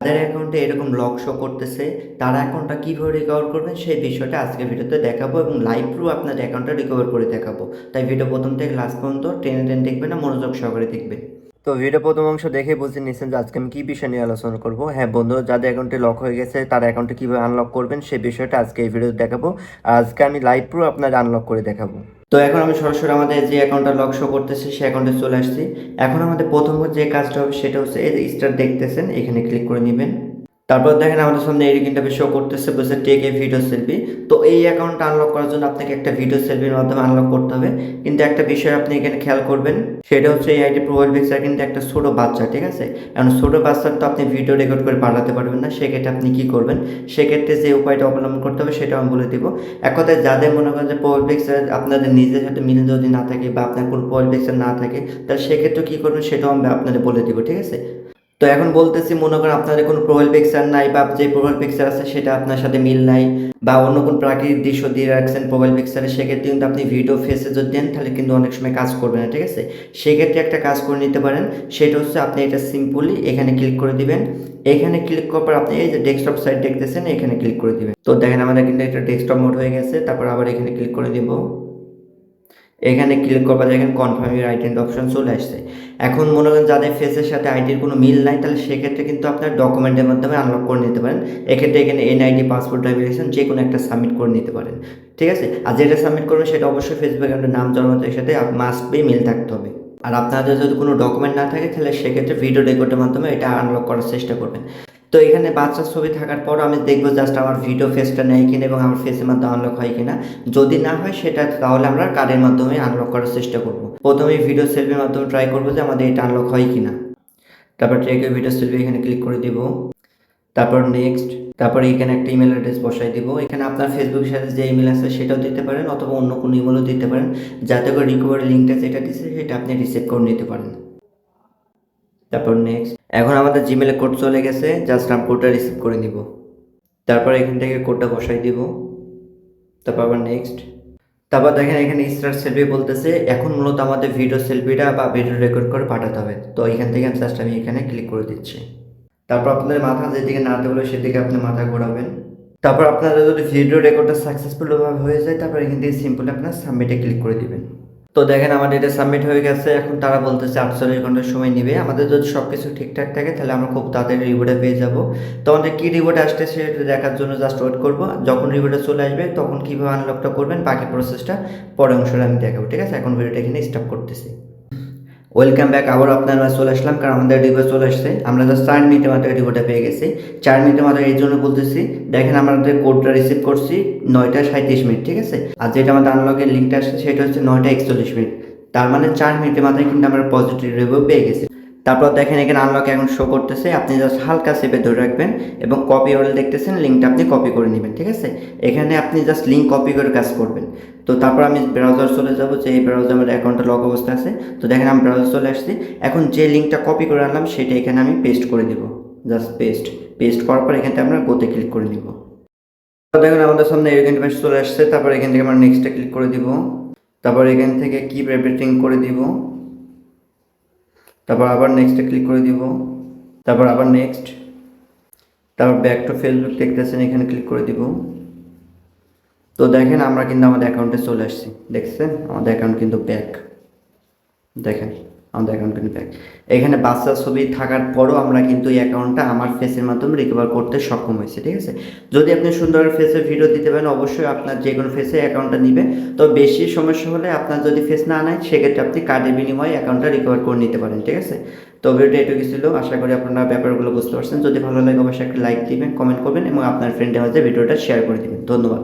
যাদের অ্যাকাউন্টে এরকম লক শো করতেছে তারা অ্যাকাউন্টটা কীভাবে রিকভার করবেন সেই বিষয়টা আজকের ভিডিওতে দেখাবো এবং লাইভ প্রুফ আপনার অ্যাকাউন্টটা রিকভার করে দেখাবো। তাই ভিডিও প্রথম থেকে লাস্ট পর্যন্ত টেনে টেনে দেখবেন না, মনোযোগ সহকারে দেখবেন। তো ভিডিও প্রথম অংশ দেখে বুঝে নিচ্ছেন যে আজকে আমি কী বিষয় নিয়ে আলোচনা করবো। হ্যাঁ বন্ধু, যাদের অ্যাকাউন্টে লক হয়ে গেছে তার অ্যাকাউন্টে কীভাবে আনলক করবেন সেই বিষয়টা আজকে এই ভিডিওতে দেখাবো। আর আজকে আমি লাইভ প্রুফ আপনার আনলক করে দেখাবো। তো এখন আমি সরাসরি আমাদের যে অ্যাকাউন্টটা লক শো করতেছে সেই অ্যাকাউন্টে চলে আসছি। এখন আমাদের প্রথম যে কাজটা হবে সেটা হচ্ছে এই যে স্টার দেখতেছেন, এখানে ক্লিক করে নেবেন। তারপর দেখেন আমাদের সামনে এই ইন্টারফেস শো করতেছে, বলছে টেক এ ভিডিও সেলফি। তো এই অ্যাকাউন্টটা আনলক করার জন্য আপনাকে একটা ভিডিও সেলফির মাধ্যমে আনলক করতে হবে। কিন্তু একটা বিষয় আপনি এখানে খেয়াল করবেন, সেটা হচ্ছে এই আইডি প্রোফাইল পিকচার কিন্তু একটা ছোটো বাচ্চা, ঠিক আছে? এখন ছোটো বাচ্চার তো আপনি ভিডিও রেকর্ড করে পাঠাতে পারবেন না, সেক্ষেত্রে আপনি কী করবেন, সেক্ষেত্রে যে উপায়টা অবলম্বন করতে হবে সেটা আমি বলে দিব। এক কথায় যাদের মনে করেন যে প্রোফাইল পিকচার আপনাদের নিজের সাথে মিল যদি না থাকে বা আপনার কোনো প্রোফাইল পিকচার না থাকে, তাহলে সেক্ষেত্রে কী করবেন সেটাও আমি আপনাদের বলে দিব, ঠিক আছে? তো এখন বলতেছি, মনে করেন আপনাদের কোনো প্রোফাইল পিকচার নাই বা যে প্রোফাইল পিকচার আছে সেটা আপনার সাথে মিল নাই বা অন্য কোনো প্রাকৃতিক দৃশ্য দিয়ে রাখছেন প্রোফাইল পিকচারে, সেক্ষেত্রে কিন্তু আপনি ভিডিও ফেসে যদি দেন তাহলে কিন্তু অনেক সময় কাজ করবে না, ঠিক আছে? সেক্ষেত্রে একটা কাজ করে নিতে পারেন, সেটা হচ্ছে আপনি এটা সিম্পলি এখানে ক্লিক করে দিবেন। এখানে ক্লিক করার পর আপনি এই যে ডেস্কটপ সাইট দেখতেছেন এখানে ক্লিক করে দিবেন। তো দেখেন আমাদের কিন্তু একটা ডেস্কটপ মোড হয়ে গেছে। তারপর আবার এখানে ক্লিক করে দিব। এখানে ক্লিক করবার দেখেন কনফার্ম ইউর আইডেন্টি অপশন চলে আসছে। এখন মনে করেন যাদের ফেসের সাথে আইডির কোনো মিল নাই, তাহলে সেক্ষেত্রে কিন্তু আপনার ডকুমেন্টের মাধ্যমে আনলক করে নিতে পারেন। এক্ষেত্রে এখানে এনআইডি, পাসপোর্ট, ড্রাইভিং লাইসেন্স যে কোনো একটা সাবমিট করে নিতে পারেন, ঠিক আছে? আর যেটা সাবমিট করবেন সেটা অবশ্যই ফেসবুক অ্যাকাউন্টের নাম জন্মতারিখের সাথে মাস্ট বি মিল থাকতে হবে। আর আপনাদের যদি কোনো ডকুমেন্ট না থাকে তাহলে সেক্ষেত্রে ভিডিও রেকর্ডের মাধ্যমে এটা আনলক করার চেষ্টা করবেন। তো এখানে বাচ্চার ছবি থাকার পরও আমি দেখবো জাস্ট আমার ভিডিও ফেসটা নেয় কিনা এবং আমার ফেসের মাধ্যমে আনলক হয় কিনা। যদি না হয় সেটা তাহলে আমরা কার্ডের মাধ্যমে আনলক করার চেষ্টা করব। প্রথমে ভিডিও সেলফির মাধ্যমে ট্রাই করবো যে আমাদের এটা আনলক হয় কিনা। তারপর ট্রেকে ভিডিও সেলফি এখানে ক্লিক করে দিব। তারপর নেক্সট। তারপর এখানে একটা ইমেল অ্যাড্রেস বসাই দিব। এখানে আপনার ফেসবুকের সাথে যে ইমেল আছে সেটাও দিতে পারেন অথবা অন্য কোনো ইমেলও দিতে পারেন, যাতে করে রিকভারি লিঙ্কটা যেটা দিচ্ছে সেটা আপনি রিসিভ করে নিতে পারেন। তারপর নেক্সট। এখন আমাদের জিমেলে কোড চলে গেছে, জাস্ট আমি কোডটা রিসিভ করে নিব। তারপর এখান থেকে কোডটা বসাই দিব। তারপর আবার নেক্সট। তারপর দেখেন এখানে স্টার্ট সেলফি বলতেছে। এখন মূলত আমাদের ভিডিও সেলফিটা বা ভিডিও রেকর্ড করে পাঠাতে হবে। তো এখান থেকে জাস্ট আমি এখানে ক্লিক করে দিচ্ছি। তারপর আপনাদের মাথা যেদিকে নাড়তে বলে সেদিকে আপনি মাথা ঘোরাবেন। তারপর আপনাদের যদি ভিডিও রেকর্ডটা সাকসেসফুলভাবে হয়ে যায়, তারপর এখান থেকে সিম্পলি আপনার সাবমিটে ক্লিক করে দিবেন। তো দেখেন আমাদের এটা সাবমিট হয়ে গেছে। এখন তারা বলতেছে 48 ঘন্টার সময় নেবে। আমাদের যদি সব কিছু ঠিকঠাক থাকে তাহলে আমরা খুব তাড়াতাড়ি রিওয়ার্ডে পেয়ে যাব। তো আমাদের কী রিওয়ার্ড আসছে সেটা দেখার জন্য জাস্ট ওয়েট করবো। যখন রিওয়ার্ডে চলে আসবে তখন কীভাবে আনলকটা করবেন বাকি প্রসেসটা পরের অংশটা আমি দেখাবো, ঠিক আছে? এখন ভিডিওটা এখানে স্টপ করতেছি। Welcome back. আবার আপনার চলে আসলাম, কারণ আমাদের রিওয়ার্ড চলে আসছে। আমরা জাস্ট 4 মিনিটের মাত্র রিওয়ার্ডটা পেয়ে গেছি। 4 মিনিটের মাত্র এই জন্য বলতেছি, দেখেন আমাদের কোডটা রিসিভ করছি 9টা 37 মিনিট, ঠিক আছে? আর যেটা আমাদের আনলকের লিঙ্কটা আসছে সেটা হচ্ছে 9টা 41 মিনিট। তার মানে 4 মিনিটের মাথায় কিন্তু আমরা পজিটিভ রিভিউ পেয়ে গেছি। তারপর দেখেন এখানে আনলক এখন শো করতেছে। আপনি জাস্ট হালকা সেভে ধরে রাখবেন এবং কপি ওয়াল দেখতেছেন, লিঙ্কটা আপনি কপি করে নেবেন, ঠিক আছে? এখানে আপনি জাস্ট লিঙ্ক কপি করে কাজ করবেন। তো তারপর আমি ব্রাউজার চলে যাব, যে এই ব্রাউজার আমার অ্যাকাউন্টটা লক অবস্থা আছে। তো দেখেন আমি ব্রাউজার চলে আসছি। এখন যে লিঙ্কটা কপি করে আনলাম সেটা এখানে আমি পেস্ট করে দেব। জাস্ট পেস্ট করার পর এখান থেকে আমরা গোতে ক্লিক করে নিব। দেখুন আমাদের সামনে এরকম ইন্টারফেস চলে আসছে। তারপর এখান থেকে আমরা নেক্সটে ক্লিক করে দিব। তারপর এখান থেকে কিপ এভরিথিং করে দিব। তারপর আবার নেক্সটে ক্লিক করে দিব। তারপর আবার নেক্সট। তারপর ব্যাক টু ফেসবুক দেখতেছেন, এখানে ক্লিক করে দিব। তো দেখেন আমরা কিন্তু আমাদের অ্যাকাউন্টে চলে আসছি। দেখছেন আমাদের অ্যাকাউন্ট কিন্তু ব্যাক। দেখেন আমাদের অ্যাকাউন্ট কিন্তু ব্যাক। এখানে বাচ্চার ছবি থাকার পরও আমরা কিন্তু এই অ্যাকাউন্টটা আমার ফেসের মাধ্যমে রিকভার করতে সক্ষম হয়েছে, ঠিক আছে? যদি আপনি সুন্দর ফেসের ভিডিও দিতে পারেন অবশ্যই আপনার যে কোনো ফেসে অ্যাকাউন্টটা নিবে। তো বেশি সমস্যা হলে আপনার যদি ফেস না নেয় সেক্ষেত্রে আপনি কার্ডের বিনিময়ে অ্যাকাউন্টটা রিকভার করে নিতে পারেন, ঠিক আছে? তো ভিডিওটা এটুকু ছিল। আশা করি আপনারা ব্যাপারগুলো বুঝতে পারছেন। যদি ভালো লাগে অবশ্যই একটা লাইক দিবেন, কমেন্ট করবেন এবং আপনার ফ্রেন্ডের মাঝে ভিডিওটা শেয়ার করে দিবেন। ধন্যবাদ।